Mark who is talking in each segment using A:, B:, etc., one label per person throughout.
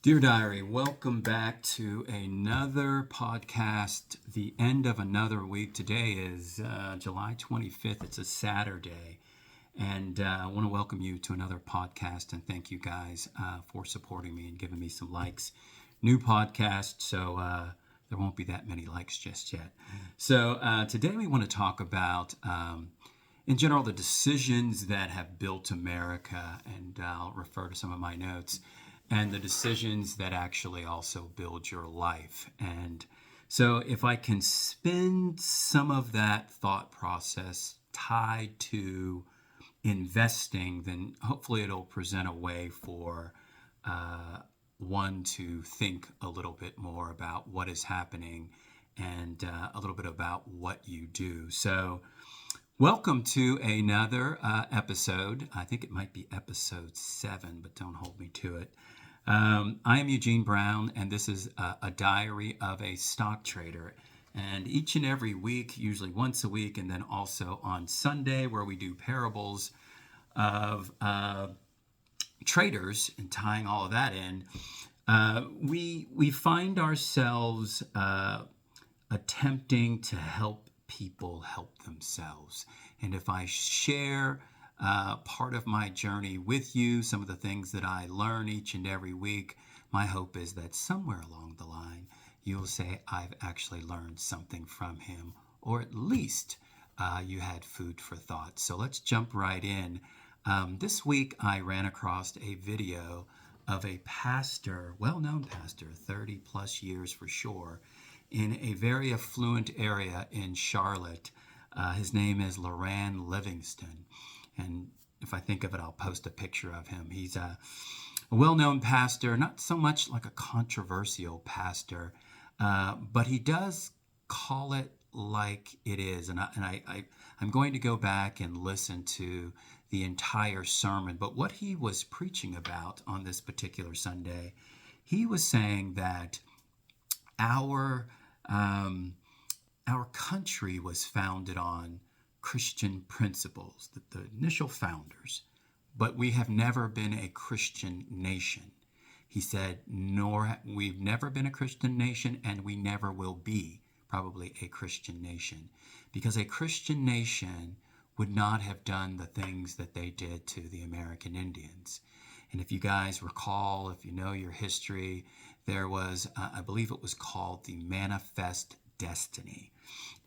A: Dear Diary, welcome back to another podcast, the end of another week. Today is July 25th. It's a Saturday. And I want to welcome you to another podcast and thank you guys for supporting me and giving me some likes. New podcast, so there won't be that many likes just yet. So today we want to talk about, in general, the decisions that have built America, and I'll refer to some of my notes, and the decisions that actually also build your life. And so if I can spend some of that thought process tied to investing, then hopefully it'll present a way for one to think a little bit more about what is happening and a little bit about what you do. So, welcome to another episode. I think it might be episode 7, but don't hold me to it. I am Eugene Brown, and this is a diary of a stock trader. And each and every week, usually once a week, and then also on Sunday, where we do parables of traders and tying all of that in, we find ourselves attempting to help people help themselves. And if I share part of my journey with you, some of the things that I learn each and every week, my hope is that somewhere along the line, you'll say, I've actually learned something from him, or at least you had food for thought. So let's jump right in. This week, I ran across a video of a pastor, well-known pastor, 30 plus years for sure, in a very affluent area in Charlotte. His name is Loran Livingston. And if I think of it, I'll post a picture of him. He's a well-known pastor, not so much like a controversial pastor, but he does call it like it is. And I'm going to go back and listen to the entire sermon. But what he was preaching about on this particular Sunday, he was saying that our our country was founded on Christian principles, the initial founders, but we have never been a Christian nation. He said, nor we've never been a Christian nation, and we never will be probably a Christian nation, because a Christian nation would not have done the things that they did to the American Indians. And if you guys recall, if you know your history, there was, I believe it was called the Manifest Destiny.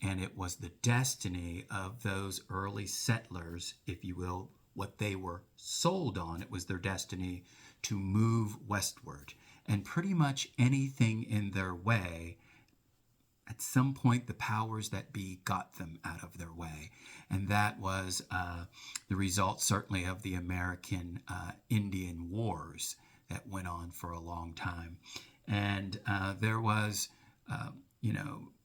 A: And it was the destiny of those early settlers, if you will, what they were sold on. It was their destiny to move westward. And pretty much anything in their way, at some point, the powers that be got them out of their way. And that was the result, certainly, of the American Indian Wars that went on for a long time. And there was,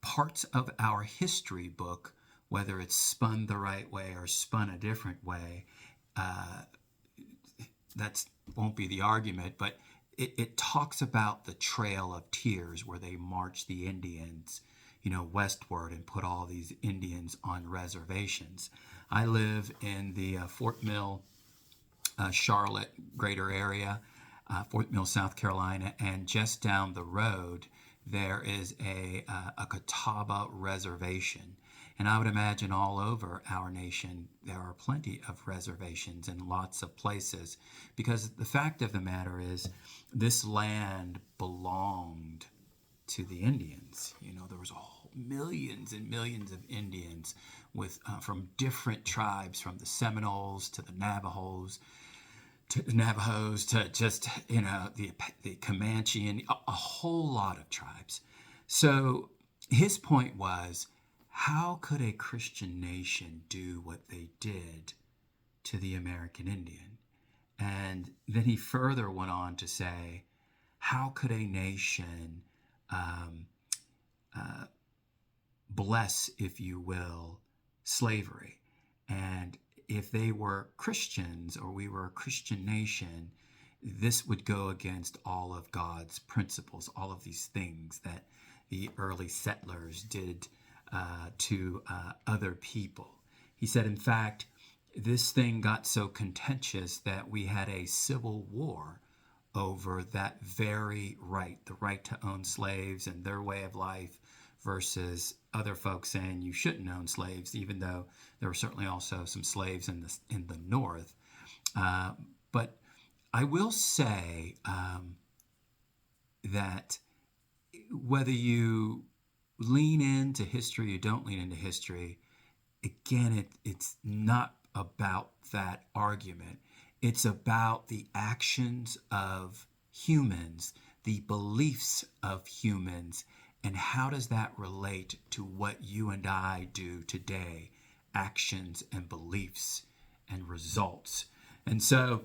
A: parts of our history book, whether it's spun the right way or spun a different way, that won't be the argument, but it talks about the Trail of Tears, where they marched the Indians, westward and put all these Indians on reservations. I live in the Fort Mill, Charlotte greater area, Fort Mill, South Carolina, and just down the road there is a Catawba reservation. And I would imagine all over our nation there are plenty of reservations in lots of places, because the fact of the matter is this land belonged to the Indians. There was millions and millions of Indians with from different tribes, from the Seminoles to the Navajos, to just the Comanche, and a whole lot of tribes. So his point was, how could a Christian nation do what they did to the American Indian? And then he further went on to say, how could a nation bless, if you will, slavery? And if they were Christians, or we were a Christian nation, this would go against all of God's principles, all of these things that the early settlers did to other people. He said, in fact, this thing got so contentious that we had a civil war over that very right, the right to own slaves and their way of life, versus other folks saying you shouldn't own slaves, even though there were certainly also some slaves in the North. Uh, but I will say that whether you lean into history or don't lean into history, again, it's not about that argument. It's about the actions of humans, the beliefs of humans, and how does that relate to what you and I do today? Actions and beliefs and results. And so,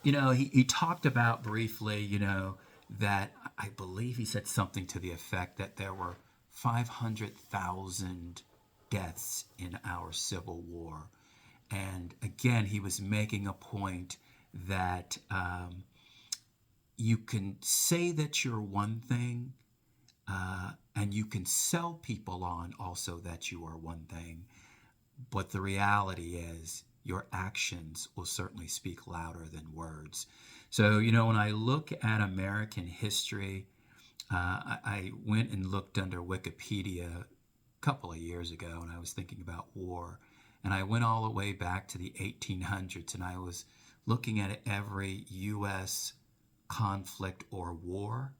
A: he talked about briefly, that I believe he said something to the effect that there were 500,000 deaths in our Civil War. And again, he was making a point that you can say that you're one thing, and you can sell people on also that you are one thing. But the reality is, your actions will certainly speak louder than words. So, when I look at American history, I went and looked under Wikipedia a couple of years ago, and I was thinking about war. And I went all the way back to the 1800s, and I was looking at every U.S. conflict or war.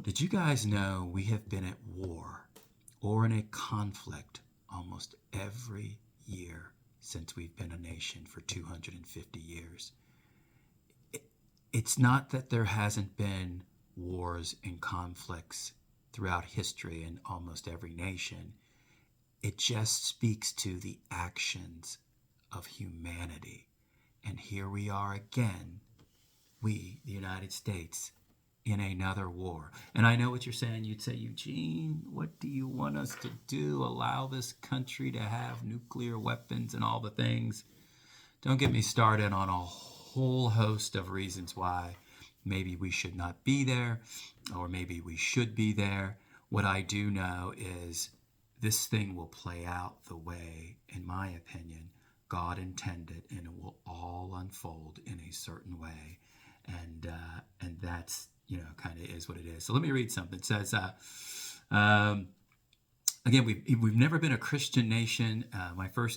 A: Did you guys know we have been at war or in a conflict almost every year since we've been a nation for 250 years? It's not that there hasn't been wars and conflicts throughout history in almost every nation. It just speaks to the actions of humanity. And here we are again, we, the United States, in another war. And I know what you're saying. You'd say, Eugene, what do you want us to do? Allow this country to have nuclear weapons and all the things? Don't get me started on a whole host of reasons why maybe we should not be there, or maybe we should be there. What I do know is this thing will play out the way, in my opinion, God intended, and it will all unfold in a certain way. And that's, kind of is what it is. So let me read something. It says, again, we've never been a Christian nation. My first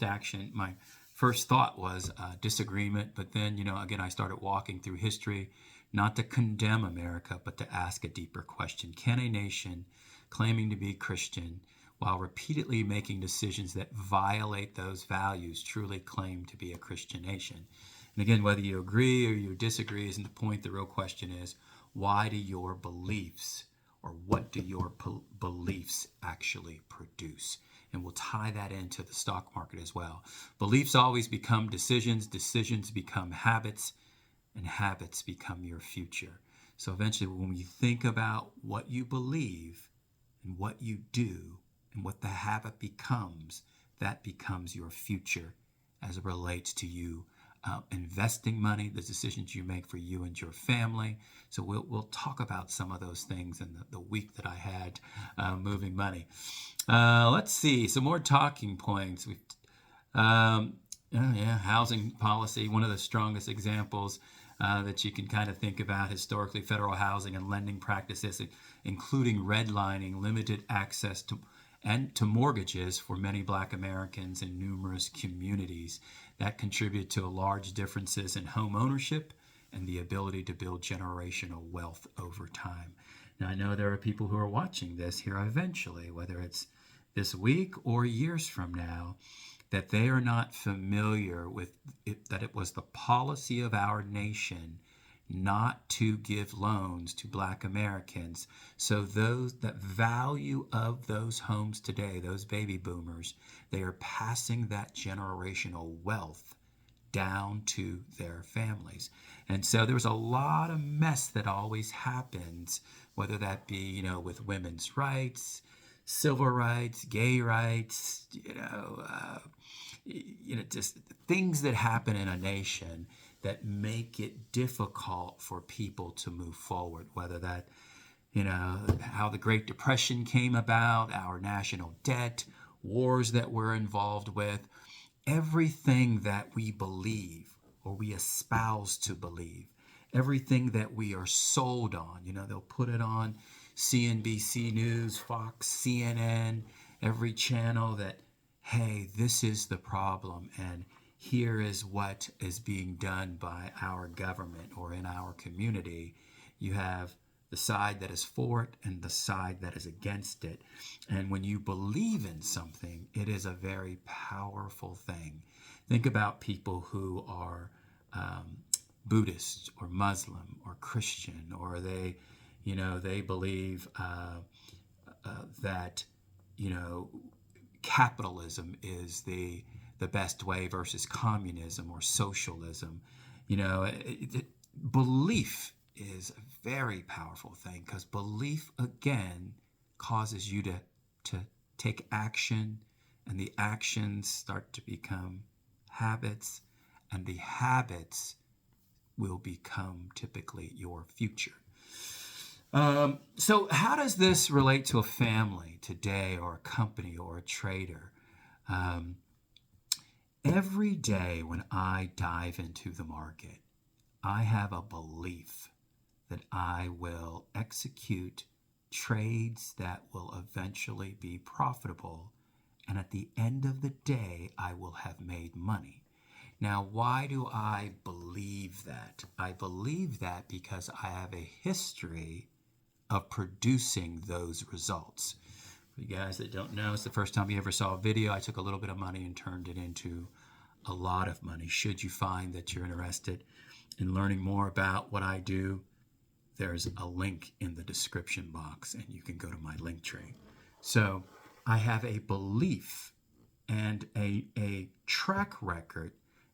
A: thought was disagreement. But then, again, I started walking through history, not to condemn America, but to ask a deeper question. Can a nation claiming to be Christian, while repeatedly making decisions that violate those values, truly claim to be a Christian nation? And again, whether you agree or you disagree isn't the point. The real question is, why do your beliefs, or what do your beliefs actually produce? And we'll tie that into the stock market as well. Beliefs always become decisions, decisions become habits, and habits become your future. So eventually, when you think about what you believe and what you do and what the habit becomes, that becomes your future as it relates to you investing money, the decisions you make for you and your family. So we'll talk about some of those things in the week that I had moving money. Let's see, some more talking points. Housing policy, one of the strongest examples that you can kind of think about historically, federal housing and lending practices, including redlining, limited access to mortgages for many Black Americans in numerous communities. That contribute to large differences in home ownership and the ability to build generational wealth over time. Now, I know there are people who are watching this here eventually, whether it's this week or years from now, that they are not familiar with it, that it was the policy of our nation not to give loans to Black Americans. So those that value of those homes today, those baby boomers, they are passing that generational wealth down to their families. And so there's a lot of mess that always happens, whether that be, with women's rights, civil rights, gay rights, just things that happen in a nation that make it difficult for people to move forward, whether that, how the Great Depression came about, our national debt, wars that we're involved with, everything that we believe or we espouse to believe. Everything that we are sold on, they'll put it on CNBC News, Fox, CNN, every channel that, hey, this is the problem, and here is what is being done by our government or in our community. You have the side that is for it and the side that is against it. And when you believe in something, it is a very powerful thing. Think about people who are Buddhist or Muslim or Christian, or they believe that, capitalism is the best way versus communism or socialism. Belief is a very powerful thing, because belief, again, causes you to take action, and the actions start to become habits, and the habits will become typically your future. So how does this relate to a family today, or a company, or a trader? Every day when I dive into the market, I have a belief that I will execute trades that will eventually be profitable, and at the end of the day, I will have made money. Now, why do I believe that? I believe that because I have a history of producing those results. For you guys that don't know, it's the first time you ever saw a video. I took a little bit of money and turned it into a lot of money. Should you find that you're interested in learning more about what I do, there's a link in the description box, and you can go to my link tree. So I have a belief and a track record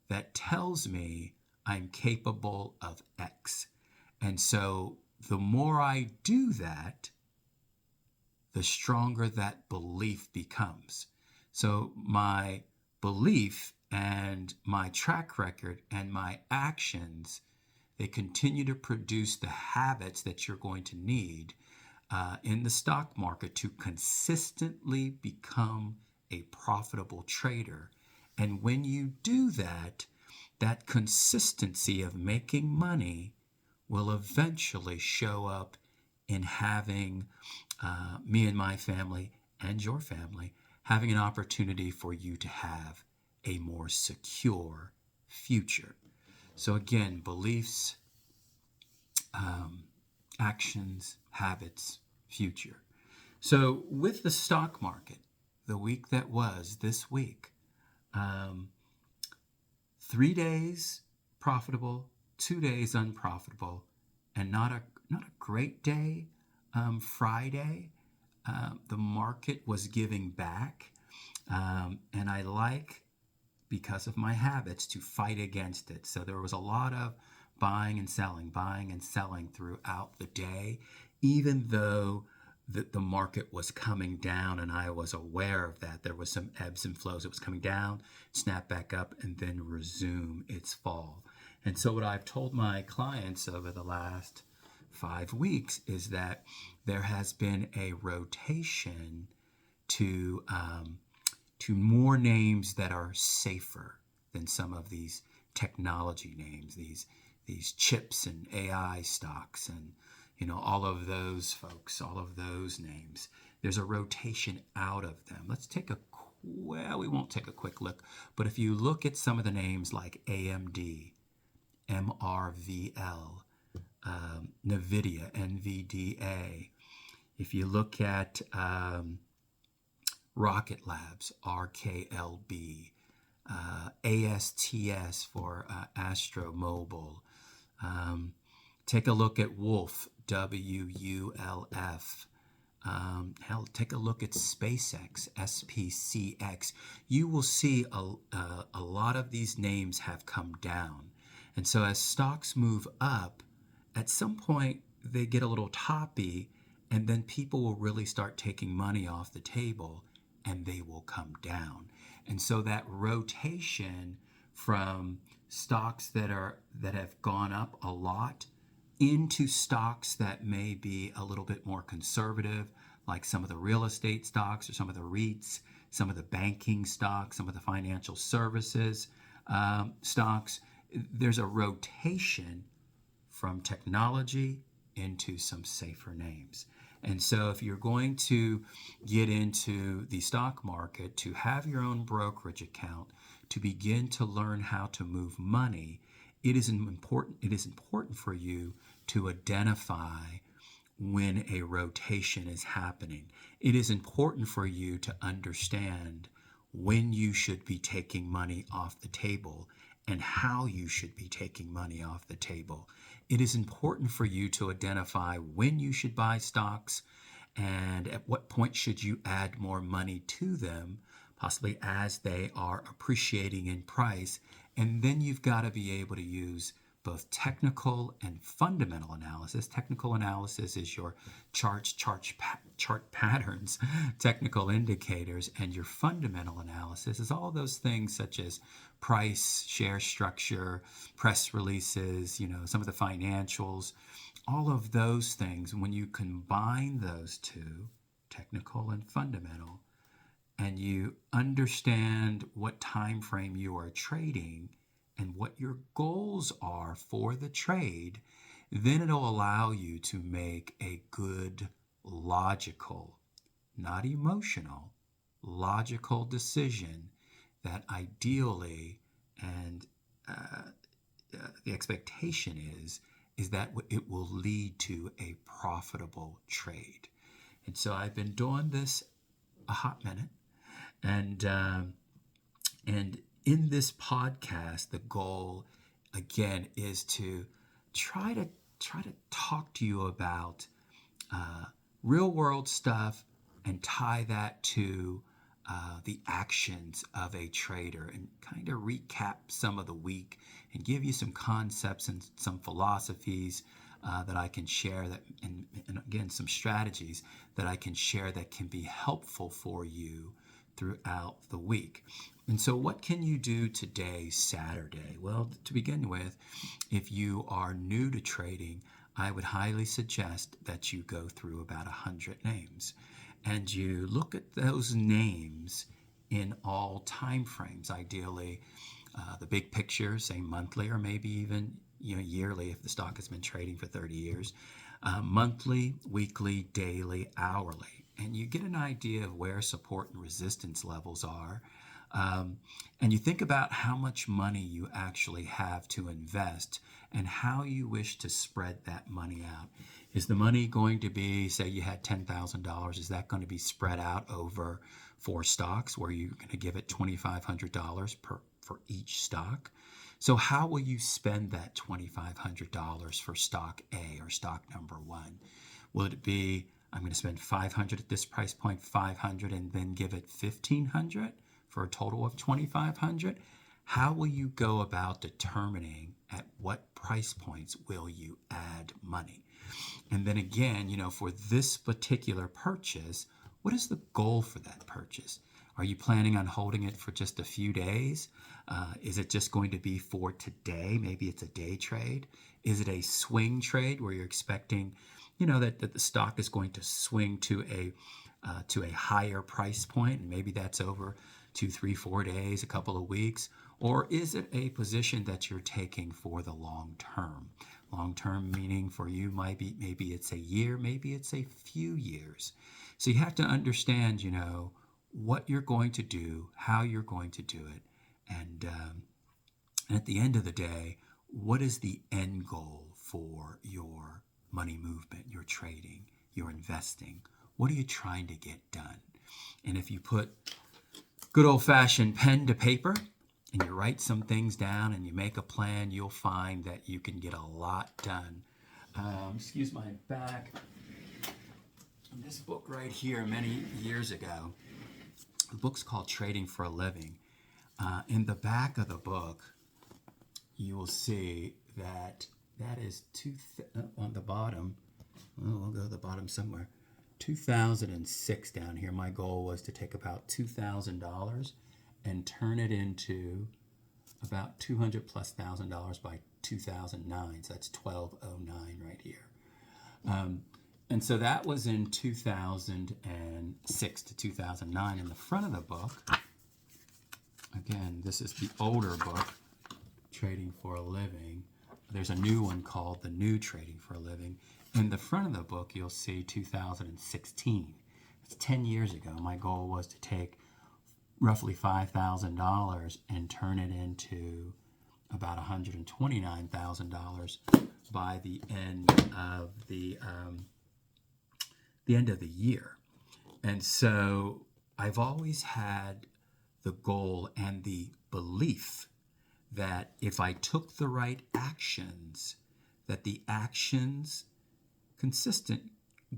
A: that tells me I'm capable of X. And so the more I do that, the stronger that belief becomes. So my belief and my track record and my actions, they continue to produce the habits that you're going to need in the stock market to consistently become a profitable trader. And when you do that, that consistency of making money will eventually show up in having me and my family and your family having an opportunity for you to have a more secure future. So again, beliefs, actions, habits, future. So with the stock market, the week that was this week, 3 days profitable, 2 days unprofitable, and not a great day. Friday, the market was giving back, and I like, because of my habits, to fight against it. So there was a lot of buying and selling throughout the day, even though the market was coming down, and I was aware of that. There was some ebbs and flows. It was coming down, snap back up, and then resume its fall. And so what I've told my clients over the last 5 weeks is that there has been a rotation to more names that are safer than some of these technology names, these chips and AI stocks, and all of those folks, all of those names. There's a rotation out of them. Let's take we won't take a quick look, but if you look at some of the names like AMD, MRVL, NVIDIA, NVDA, if you look at Rocket Labs, RKLB, ASTS for Astro Mobile, take a look at Wolf, WULF. Hell, take a look at SpaceX, SPCX. You will see a lot of these names have come down. And so as stocks move up, at some point they get a little toppy, and then people will really start taking money off the table, and they will come down. And so that rotation from stocks that have gone up a lot into stocks that may be a little bit more conservative, like some of the real estate stocks or some of the REITs, some of the banking stocks, some of the financial services stocks, there's a rotation from technology into some safer names. And so if you're going to get into the stock market, to have your own brokerage account, to begin to learn how to move money, it is important for you to identify when a rotation is happening. It is important for you to understand when you should be taking money off the table and how you should be taking money off the table. It is important for you to identify when you should buy stocks and at what point should you add more money to them, possibly as they are appreciating in price. And then you've got to be able to use both technical and fundamental analysis. Technical analysis is your chart patterns, technical indicators, and your fundamental analysis is all those things such as price, share structure, press releases, some of the financials, all of those things. When you combine those two, technical and fundamental, and you understand what time frame you are trading and what your goals are for the trade, then it'll allow you to make a good, logical, not emotional, logical decision that ideally, and the expectation is that it will lead to a profitable trade. And so I've been doing this a hot minute, and in this podcast, the goal again is to try to talk to you about real world stuff and tie that to the actions of a trader, and kind of recap some of the week and give you some concepts and some philosophies that I can share, that and again some strategies that I can share that can be helpful for you throughout the week. And so what can you do today, Saturday? Well, to begin with, if you are new to trading, I would highly suggest that you go through about 100 names and you look at those names in all time frames, ideally the big picture, say monthly, or maybe even yearly if the stock has been trading for 30 years, monthly, weekly, daily, hourly. And you get an idea of where support and resistance levels are. And you think about how much money you actually have to invest and how you wish to spread that money out. Is the money going to be, say you had $10,000, is that going to be spread out over 4 stocks where you're going to give it $2,500 for each stock? So how will you spend that $2,500 for stock A or stock number 1? Will it be, I'm going to spend $500 at this price point, $500, and then give it $1,500 for a total of $2,500? How will you go about determining at what price points will you add money? And then again, for this particular purchase, what is the goal for that purchase? Are you planning on holding it for just a few days? Is it just going to be for today? Maybe it's a day trade. Is it a swing trade where you're expecting, that the stock is going to swing to a higher price point, and maybe that's over 2, 3, 4 days, a couple of weeks? Or is it a position that you're taking for the long term? Long term meaning for you maybe it's a year, maybe it's a few years. So you have to understand, what you're going to do, how you're going to do it, and at the end of the day, what is the end goal for your money movement, your trading, your investing? What are you trying to get done? And if you put good old-fashioned pen to paper and you write some things down and you make a plan, you'll find that you can get a lot done. Excuse my back. This book right here, many years ago, the book's called Trading for a Living. In the back of the book, you will see that is on the bottom. We'll go to the bottom somewhere. 2006 down here. My goal was to take about $2,000 and turn it into about $200,000+ by 2009. So that's 1209 right here. And so that was in 2006 to 2009. In the front of the book, again, this is the older book, Trading for a Living. There's a new one called The New Trading for a Living. In the front of the book, you'll see 2016. It's 10 years ago. My goal was to take roughly $5,000 and turn it into about $129,000 by the end of the end of the year. And so I've always had the goal and the belief that if I took the right actions, that the actions, consistent,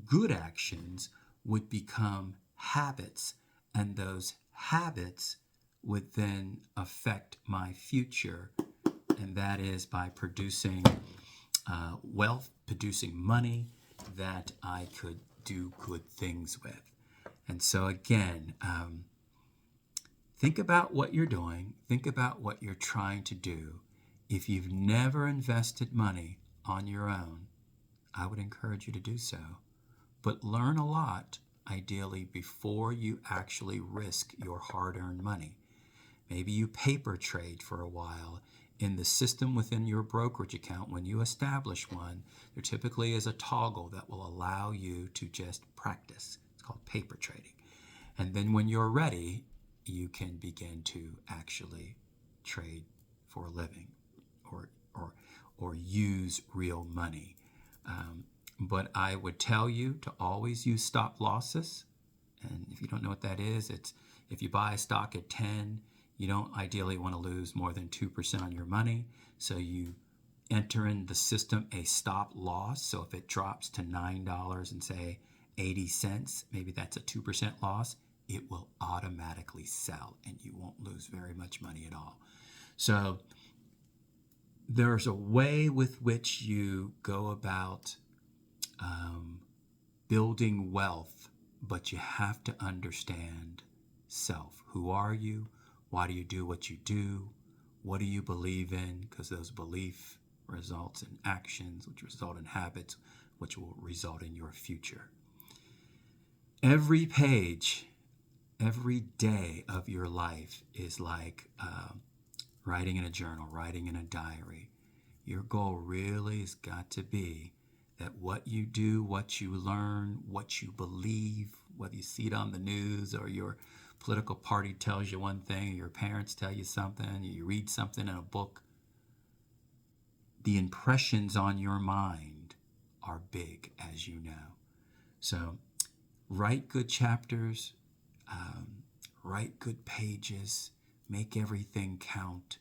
A: good actions, would become habits, and those habits would then affect my future, and that is by producing wealth, producing money that I could do good things with. And so again, think about what you're doing. Think about what you're trying to do. If you've never invested money on your own, I would encourage you to do so. But learn a lot, ideally, before you actually risk your hard-earned money. Maybe you paper trade for a while in the system within your brokerage account. When you establish one, there typically is a toggle that will allow you to just practice. It's called paper trading. And then when you're ready, you can begin to actually trade for a living or use real money. But I would tell you to always use stop losses. And if you don't know what that is, it's if you buy a stock at 10, you don't ideally want to lose more than 2% on your money. So you enter in the system a stop loss. So if it drops to $9 and say 80 cents, maybe that's a 2% loss, it will automatically sell and you won't lose very much money at all. So there's a way with which you go about building wealth, but you have to understand self. Who are you? Why do you do what you do? What do you believe in? Because those beliefs results in actions, which result in habits, which will result in your future. Every page, every day of your life is like writing in a journal, writing in a diary. Your goal really has got to be that what you do, what you learn, what you believe, whether you see it on the news or your political party tells you one thing, or your parents tell you something, you read something in a book, the impressions on your mind are big, as you know. So write good chapters, write good pages, make everything count.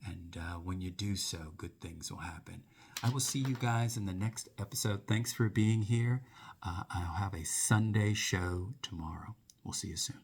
A: And when you do so, good things will happen. I will see you guys in the next episode. Thanks for being here. I'll have a Sunday show tomorrow. We'll see you soon.